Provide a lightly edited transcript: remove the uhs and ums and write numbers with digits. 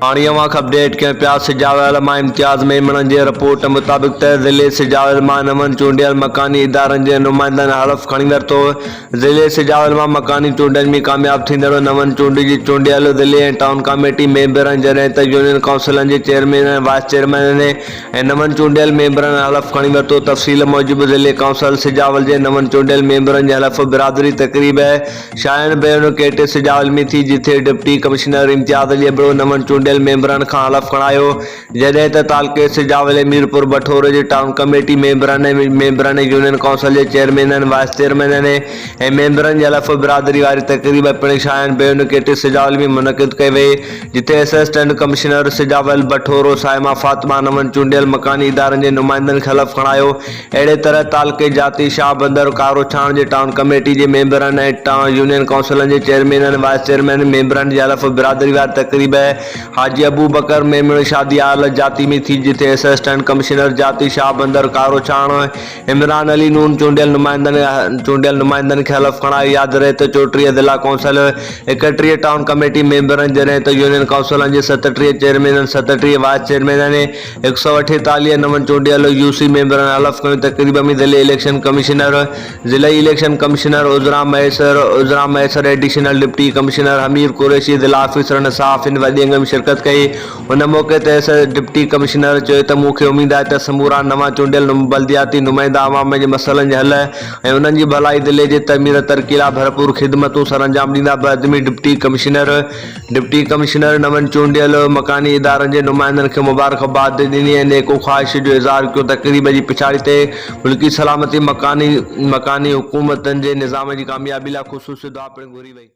हाणियों update कयूं पिया सिजावल मां इम्तियाज़ मेमणनि जी रिपोर्ट मुताबिक़ त ज़िले सिजावल मां नवनि चूंडियल मकानी इदारनि जे नुमाइंदनि हलफ़ खणी वरितो। ज़िले सिजावल मां मकानी चूंडनि में कामयाब थींदड़ नवनि चूंडियल ज़िले ऐं टाउन कमेटी मेंबरनि जॾहिं त यूनियन काउंसिलनि जे चेयरमैन ऐं वाइस चेयरमैन ऐं नवनि चूंडियल मेंबरनि हलफ़ खणी वरितो। तफ़सील मूजिबि ज़िले काउंसिल सिजावल जे नवनि चूंडियल मेंबरनि जे हलफ़ बिरादरी तक़रीब शायन बेन केट सिजावल में थी, जिथे डिप्टी कमिश्नर इम्तियाज़ अली अबड़ो नवनि चूंडियल मेंबरनि खां हलफ़ खणायो, जॾहिं त तालुके सिजावल मीरपुर बठोर जे टाउन कमेटी मेंबरनि यूनियन काउंसिल जे चेयरमैन वाइस चेयरमैन ऐं मेंबरनि जे हलफ़ बिरादरी वारी तक़रीब पिणु शायन बेन केट सिजावल में मुनक़िद कई वई, जिथे असिस्टेंट कमिश्नर सिजावल बठोरो साइमा फातिमा नवनि चूंडियल मकानी इदारनि जे नुमाइंदनि खे हलफ़ खणायो। अहिड़े तरह तालुके जाती शाह बंदर कारो छाण जे टाउन कमेटी जे मेंबरनि ऐं यूनियन काउंसिलनि जे चेयरमैन वाइस चेयरमैन मेंबरनि जे हलफ़ बिरादरी वारी तक़रीब हाजी अबू बकर मेमण शादी हाल जाती में थी, जिथे असिस्टेंट कमिश्नर जाती शाह बंदर कारो छाण इमरान अली नून चूंडियल नुमाइंदनि खे हलफ़ खणायो। यादि रहे त 34 ज़िला काउंसिल 31 टाउन कमेटी मेंबरनि जॾहिं त यूनियन काउंसिलनि जे 37 चेयरमैन 37 वाइस चेयरमैन 148 नवनि चूंडियल यूसी मेंबरनि हलफ़ कयूं। तक़रीब में ज़िले इलेक्शन कमिश्नर उज़रा मैसर additional deputy commissioner Hameer Qureshi ज़िला ऑफिसर निसाफ़ इन वॾी अंग में शिरकत कई। उन मौके ते डिप्टी कमिश्नर चयो त मूंखे उम्मीद आहे त समूरा नवां चूंडियल बल्दियाती नुमाइंदा अवाम जे मसइलनि जे हल ऐं उन्हनि जी भलाई ज़िले जे तमीर तरक़ी लाइ भरपूर ख़िदमतूं सरअंजाम ॾींदा। बदमी डिप्टी कमिश्नर नवनि चूंडियल मकानी इदारनि जे नुमाइंदनि खे मुबारकबाद ॾिनी ऐं नेको ख़्वाहिश जो इज़हार कयो। तक़रीब जी पिछाड़ी ते मुल्की सलामती मकानी हुकूमतनि जे निज़ाम जी कामयाबी लाइ ख़ुसूसी दुआ पिणु घुरी वई।